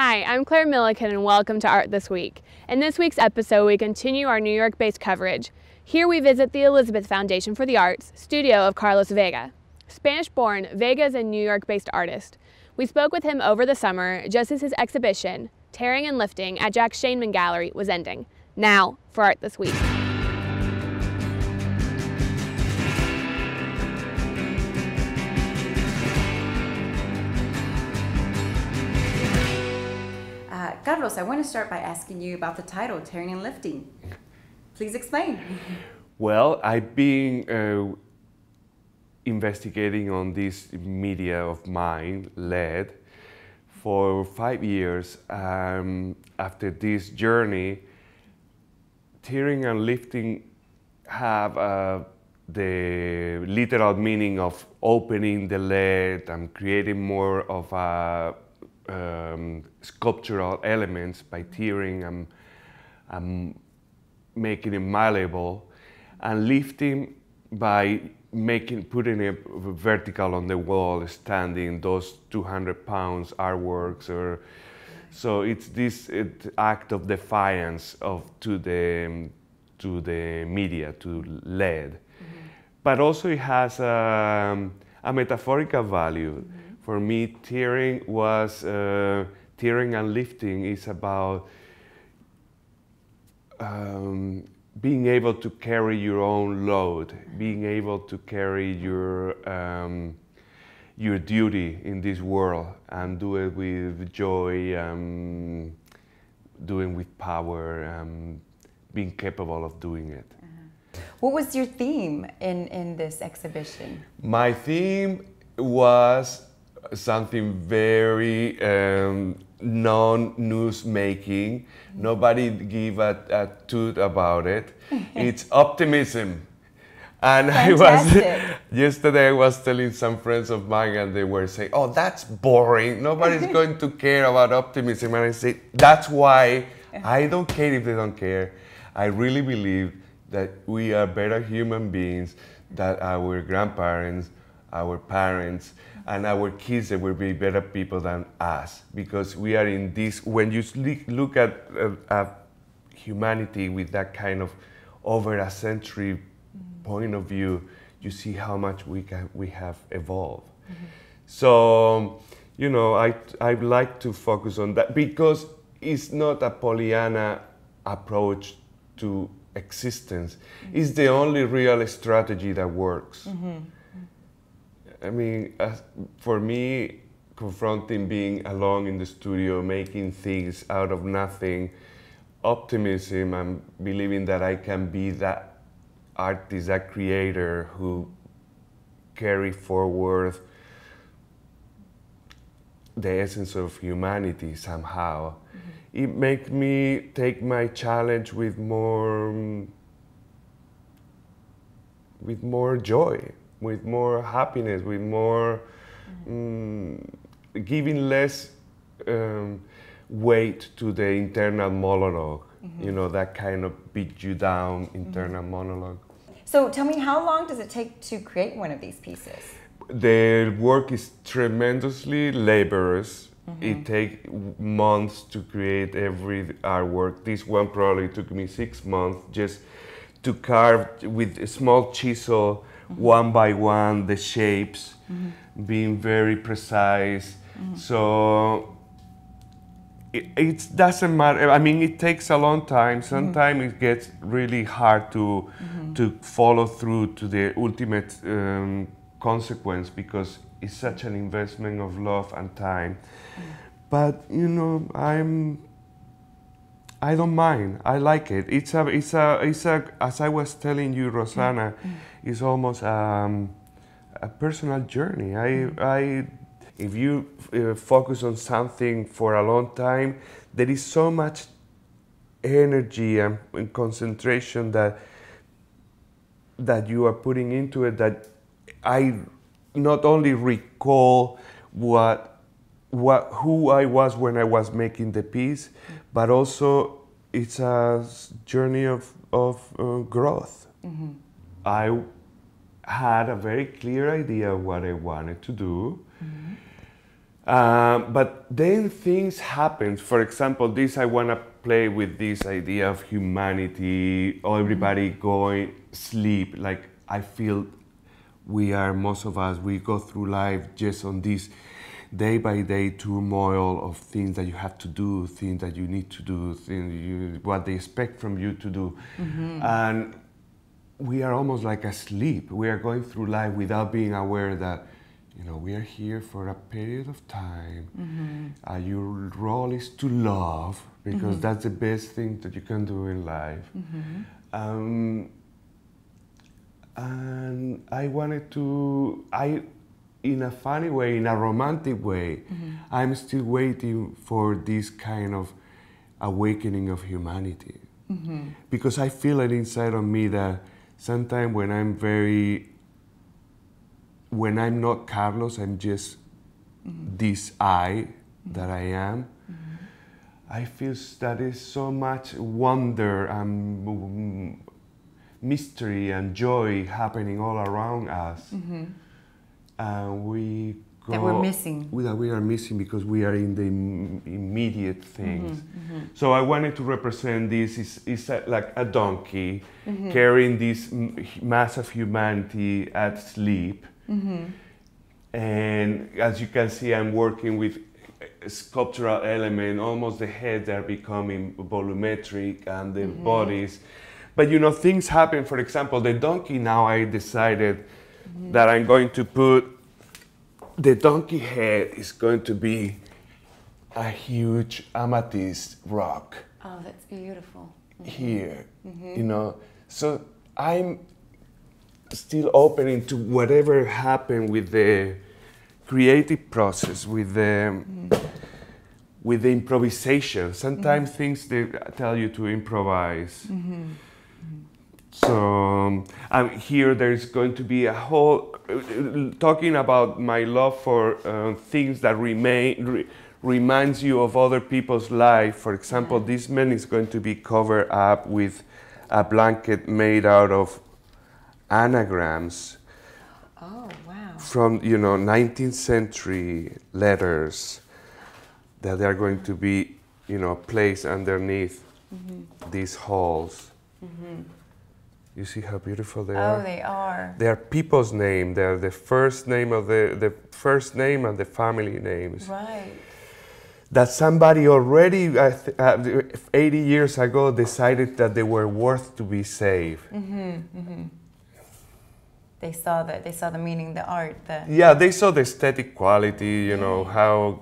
Hi, I'm Claire Milliken and welcome to Art This Week. In this week's episode, we continue our New York-based coverage. Here we visit the Elizabeth Foundation for the Arts, studio of Carlos Vega. Spanish-born, Vega is a New York-based artist. We spoke with him over the summer just as his exhibition, Tearing and Lifting, at Jack Shainman Gallery was ending. Now for Art This Week. Carlos, I want to start by asking you about the title, Tearing and Lifting. Please explain. Well, I've been investigating on this media of mine, lead, for 5 years. After this journey, tearing and lifting have the literal meaning of opening the lead and creating more of a sculptural elements by tearing and making it malleable, and lifting by putting it vertical on the wall, standing those 200 pounds artworks, or so it's this act of defiance to the media, to lead. Mm-hmm. But also it has a metaphorical value. Mm-hmm. For me, tearing and lifting is about being able to carry your own load, being able to carry your duty in this world and do it with joy, doing with power, being capable of doing it. Uh-huh. What was your theme in this exhibition? My theme was something very non-news making. Nobody give a toot about it. It's optimism. And yesterday I was telling some friends of mine and they were saying, oh, that's boring. Nobody's going to care about optimism. And I said, that's why I don't care if they don't care. I really believe that we are better human beings than our grandparents, our parents, and our kids, that will be better people than us, because we are in this. When you look at humanity with that kind of over a century point of view, you see how much we have evolved. Mm-hmm. So, you know, I like to focus on that because it's not a Pollyanna approach to existence. Mm-hmm. It's the only real strategy that works. Mm-hmm. I mean, for me, confronting being alone in the studio, making things out of nothing, optimism and believing that I can be that artist, that creator who carry forward the essence of humanity somehow. Mm-hmm. It makes me take my challenge with more joy, with more happiness, with more giving less weight to the internal monologue. Mm-hmm. You know, that kind of beat you down internal monologue. So tell me, how long does it take to create one of these pieces? The work is tremendously laborious. Mm-hmm. It takes months to create every artwork. This one probably took me 6 months just to carve with a small chisel, one by one, the shapes, being very precise. So it doesn't matter. I mean, it takes a long time. Sometimes it gets really hard to follow through to the ultimate consequence, because it's such an investment of love and time. But you know, I don't mind. I like it. It's a. As I was telling you, Rosanna, it's almost a personal journey. If you focus on something for a long time, there is so much energy and concentration that you are putting into it, that I not only recall who I was when I was making the piece, but also it's a journey of growth. Mm-hmm. I had a very clear idea of what I wanted to do. Mm-hmm. But then things happen. For example, I want to play with this idea of humanity, or everybody going sleep. Like I feel most of us, we go through life just on this day by day turmoil of things that you have to do, things that you need to do, what they expect from you to do. And we are almost like asleep. We are going through life without being aware that, we are here for a period of time. Your role is to love, because that's the best thing that you can do in life. And I wanted to, in a funny way, in a romantic way, I'm still waiting for this kind of awakening of humanity. Because I feel it inside of me that sometimes when I'm not Carlos, I'm just this I that I am. I feel that is so much wonder and mystery and joy happening all around us. And that we're missing. That we are missing because we are in the immediate things. So I wanted to represent this is like a donkey carrying this mass of humanity at sleep. And as you can see, I'm working with sculptural element. Almost the heads are becoming volumetric and the bodies. But things happen. For example, the donkey, now I decided that I'm going to put, the donkey head is going to be a huge amethyst rock. Oh, that's beautiful. Here, So I'm still opening to whatever happened with the creative process, with the improvisation. Sometimes things they tell you to improvise. So here there's going to be a whole talking about my love for things that reminds you of other people's life. For example, this man is going to be covered up with a blanket made out of anagrams. Oh, wow. From 19th century letters that they are going to be placed underneath these halls. You see how beautiful they are? Oh, they are. They are people's names. They are the first name of the first name and the family names. Right. That somebody already 80 years ago decided that they were worth to be saved. They saw the meaning, the art. Yeah, they saw the aesthetic quality, how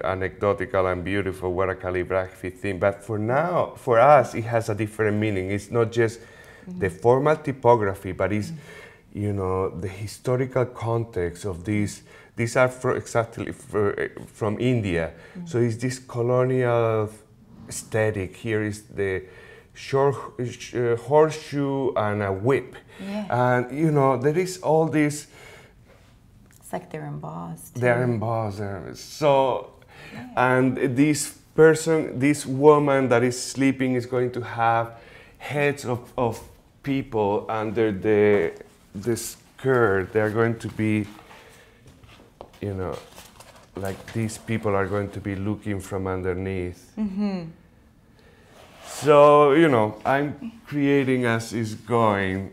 anecdotal and beautiful, what a calligraphy thing. But for us, it has a different meaning. It's not just the formal typography, but it's, the historical context of these. These are from India. So it's this colonial aesthetic. Here is the short horseshoe and a whip. Yeah. And there is all this. It's like they're embossed. They're embossed. So, and this woman that is sleeping is going to have heads of people under the skirt. They're going to be, like these people are going to be looking from underneath. So, I'm creating as it's going,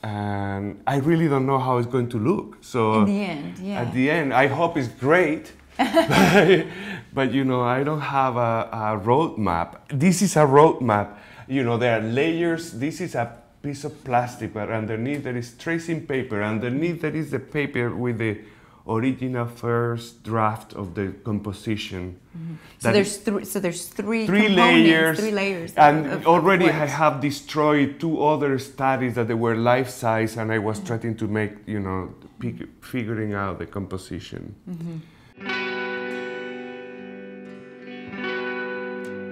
and I really don't know how it's going to look. So in the end, at the end, I hope it's great, but I don't have a roadmap. This is a roadmap. There are layers. This is a piece of plastic, but underneath there is tracing paper. Underneath there is the paper with the original first draft of the composition. So there's three layers. 3 layers. And already I have destroyed 2 other studies that they were life size, and I was trying to make, figuring out the composition.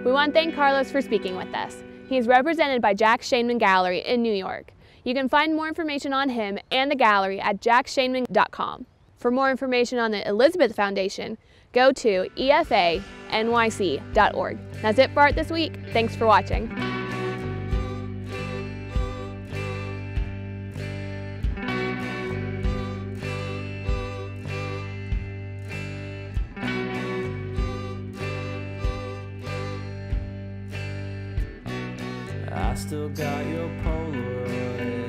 We want to thank Carlos for speaking with us. He is represented by Jack Shainman Gallery in New York. You can find more information on him and the gallery at jackshainman.com. For more information on the Elizabeth Foundation, go to efanyc.org. That's it for Art This Week. Thanks for watching. I still got your Polaroid.